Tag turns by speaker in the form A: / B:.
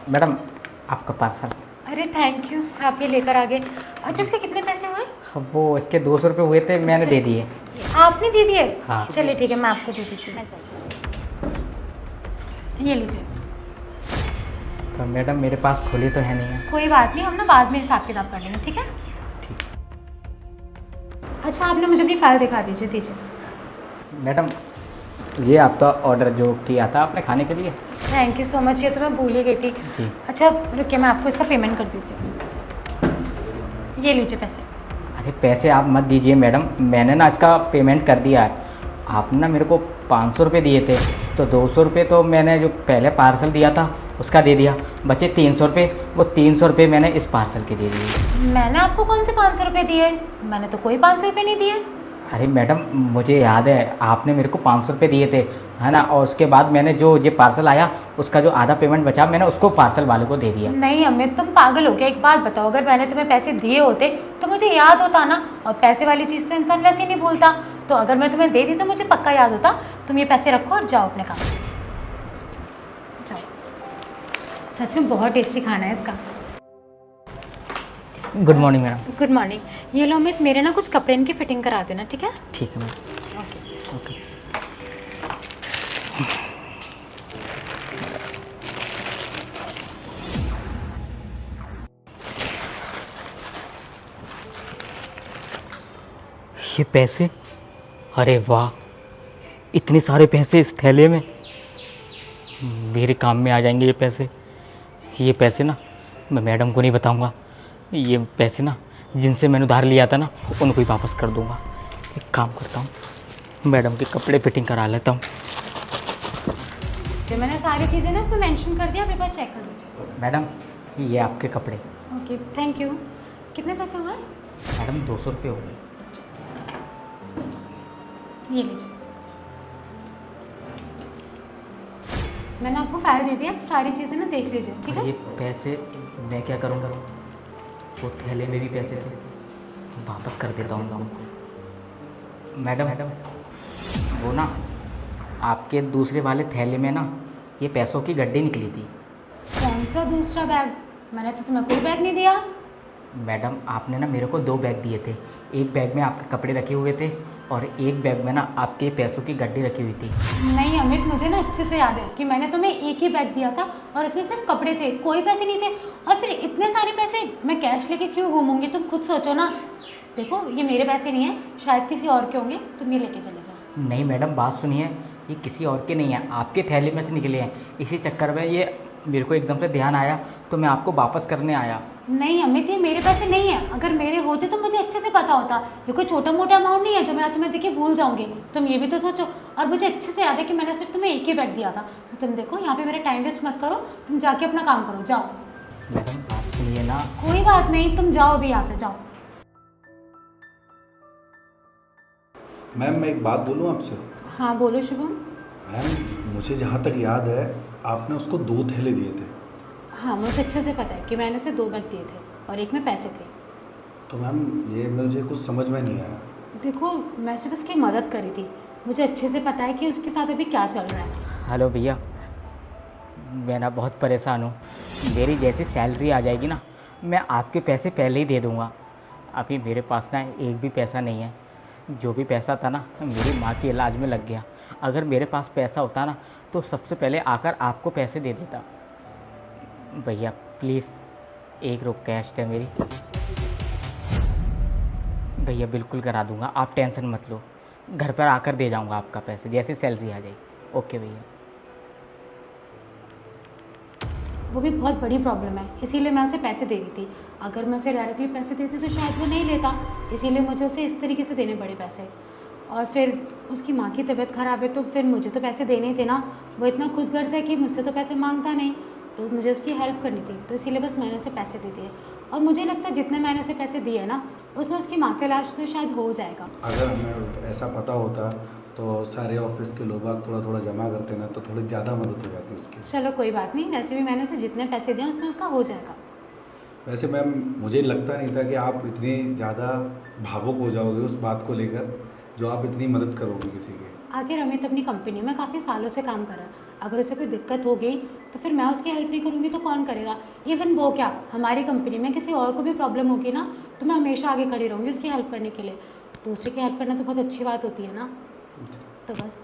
A: Madam आपका parcel.
B: अरे thank you, आप ये लेकर आ गए। अच्छा, इसके कितने पैसे हुए?
A: वो इसके 200 रुपये हुए थे, मैंने दे दिए।
B: आपने दे दिए?
A: हाँ।
B: चलिए ठीक है, मैं आपको दे देती हूँ। ये लीजिए।
A: तो मैडम मेरे पास खुली तो है नहीं है।
B: कोई बात नहीं, हम ना बाद में हिसाब किताब कर लेंगे, ठीक है?
A: ठीक।
B: अच्छा, आपने मुझे अपनी फाइल दिखा दीजिए।
A: मैडम ये आपका ऑर्डर जो किया था आपने खाने के लिए।
B: थैंक यू सो मच, ये तो मैं भूल ही गई थी।
A: जी।
B: अच्छा रुकिए, मैं आपको इसका पेमेंट कर देती हूँ। ये लीजिए पैसे।
A: अरे पैसे आप मत दीजिए मैडम, मैंने ना इसका पेमेंट कर दिया है। आपने ना मेरे को 500 रुपये दिए थे, तो 200 रुपये तो मैंने जो पहले पार्सल दिया था उसका दे दिया, बचे 300 रुपये। वो 300 रुपये मैंने इस पार्सल के दे दिए।
B: मैंने आपको कौन से 500 रुपये दिए? मैंने तो कोई 500 रुपये नहीं दिए।
A: अरे मैडम मुझे याद है आपने मेरे को 500 रुपये दिए थे, है ना। और उसके बाद मैंने जो ये पार्सल आया उसका जो आधा पेमेंट बचा मैंने उसको पार्सल वाले को दे दिया।
B: नहीं अमित, तुम पागल हो गया। एक बात बताओ, अगर मैंने तुम्हें पैसे दिए होते तो मुझे याद होता ना। और पैसे वाली चीज़ तो इंसान वैसे ही नहीं भूलता। तो अगर मैं तुम्हें दे दी तो मुझे पक्का याद होता। तुम ये पैसे रखो और जाओ अपने काम। जाओ। सच में बहुत टेस्टी खाना है इसका।
A: Good morning madam.
B: Good morning. ये लो अमित, मेरे ना कुछ कपड़े इनकी फिटिंग करा देना, ठीक है?
A: ठीक है मैडम। ओके। ये पैसे, अरे वाह, इतने सारे पैसे इस थैले में। मेरे काम में आ जाएंगे ये पैसे। ये पैसे ना मैं मैडम को नहीं बताऊंगा। ये पैसे ना जिनसे मैंने उधार लिया था ना उनको ही वापस कर दूंगा। एक काम करता हूँ, मैडम के कपड़े फिटिंग करा लेता हूँ।
B: तो मैंने सारी चीज़ें ना इसमें मेंशन कर दिया, आप एक बार चेक कर लीजिए।
A: मैडम ये आपके कपड़े।
B: Okay thank you. कितने पैसे हुए?
A: मैडम 200 रुपये हो गए।
B: ये लीजिए। मैंने आपको फाइल दे दी, आप सारी चीज़ें ना देख लीजिए, ठीक है?
A: ये पैसे मैं क्या करूँगा? वो थैले में भी पैसे थे, वापस कर देता हूँ उनको। मैडम वो ना आपके दूसरे वाले थैले में ना ये पैसों की गड्डी निकली थी।
B: कौन सा दूसरा बैग? मैंने तो तुम्हें कोई बैग नहीं दिया।
A: मैडम आपने ना मेरे को 2 बैग दिए थे। एक बैग में आपके कपड़े रखे हुए थे और एक बैग में ना आपके पैसों की गड्डी रखी हुई थी।
B: नहीं अमित, मुझे ना अच्छे से याद है कि मैंने तुम्हें एक ही बैग दिया था और इसमें सिर्फ कपड़े थे, कोई पैसे नहीं थे। और फिर इतने सारे पैसे मैं कैश लेके क्यों घूमूंगी? तुम खुद सोचो ना। देखो ये मेरे पैसे नहीं है, शायद किसी और के होंगे, तुम ये लेके चले जाओ।
A: नहीं मैडम बात सुनिए, ये किसी और के नहीं है, आपके थैले में से निकले हैं। इसी चक्कर में ये मेरे को एकदम से ध्यान आया तो मैं आपको वापस करने आया।
B: नहीं अमित, ये मेरे पैसे नहीं है। अगर मेरे होते तो मुझे अच्छे से पता होता। ये कोई छोटा मोटा अमाउंट नहीं है जो मैं तुम्हें देखिए भूल जाऊंगी। तुम ये भी तो सोचो। और मुझे अच्छे से याद है कि मैंने सिर्फ तुम्हें एक ही बैग दिया था। तो तुम देखो, यहाँ पे मेरा टाइम वेस्ट मत करो, तुम जाके अपना काम करो, जाओ।
A: मैडम बात सुनिए ना।
B: कोई बात नहीं, तुम जाओ अभी यहाँ से, जाओ।
C: मैम मैं एक बात बोलूँ आपसे?
B: हाँ बोलो शुभम।
C: मैम मुझे जहाँ तक याद है आपने उसको 2 थैले दिए थे।
B: हाँ मुझे अच्छे से पता है कि मैंने उसे 2 बैग दिए थे और एक में पैसे थे।
C: तो मैम ये मुझे कुछ समझ में नहीं आया।
B: देखो मैं सिर्फ उसकी मदद करी थी, मुझे अच्छे से पता है कि उसके साथ अभी क्या चल रहा है।
A: हेलो भैया, मैं ना बहुत परेशान हूँ। मेरी जैसी सैलरी आ जाएगी ना मैं आपके पैसे पहले ही दे दूँगा। अभी मेरे पास ना एक भी पैसा नहीं है। जो भी पैसा था ना मेरी माँ के इलाज में लग गया। अगर मेरे पास पैसा होता ना तो सबसे पहले आकर आपको पैसे दे देता। भैया प्लीज़, एक रुपये कैश है मेरी। भैया बिल्कुल करा दूँगा, आप टेंशन मत लो। घर पर आकर दे जाऊँगा आपका पैसे जैसे सैलरी आ जाएगी। ओके भैया।
B: वो भी बहुत बड़ी प्रॉब्लम है, इसीलिए मैं उसे पैसे दे रही थी। अगर मैं उसे डायरेक्टली पैसे देती तो शायद वो नहीं लेता, इसीलिए मुझे उसे इस तरीके से देने पड़े पैसे। और फिर उसकी माँ की तबीयत ख़राब है तो फिर मुझे तो पैसे देने ही थे ना। वो इतना खुदगर्ज है कि मुझसे तो पैसे मांगता नहीं, तो मुझे उसकी हेल्प करनी थी, तो इसीलिए बस मैंने उसे पैसे दे दिए। और मुझे लगता है जितने मैंने उसे पैसे दिए ना उसमें उसकी माँ का इलाज तो शायद हो जाएगा।
C: अगर हमें ऐसा पता होता तो सारे ऑफिस के लोग थोड़ा थोड़ा जमा करते ना तो थोड़ी ज़्यादा मदद हो जाती उसकी।
B: चलो कोई बात नहीं, वैसे भी मैंने उसे जितने पैसे दिए उसमें उसका हो जाएगा।
C: वैसे मैम मुझे लगता नहीं था कि आप इतनी ज़्यादा भावुक हो जाओगे उस बात को लेकर जो आप इतनी मदद करोगे किसी की।
B: आखिर अमित अपनी कंपनी में काफ़ी सालों से काम कर रहा है। अगर उसे कोई दिक्कत हो गई तो फिर मैं उसकी हेल्प नहीं करूँगी तो कौन करेगा। इवन वो क्या, हमारी कंपनी में किसी और को भी प्रॉब्लम होगी ना तो मैं हमेशा आगे खड़ी रहूँगी उसकी हेल्प करने के लिए। दूसरे की हेल्प करना तो बहुत अच्छी बात होती है ना। तो बस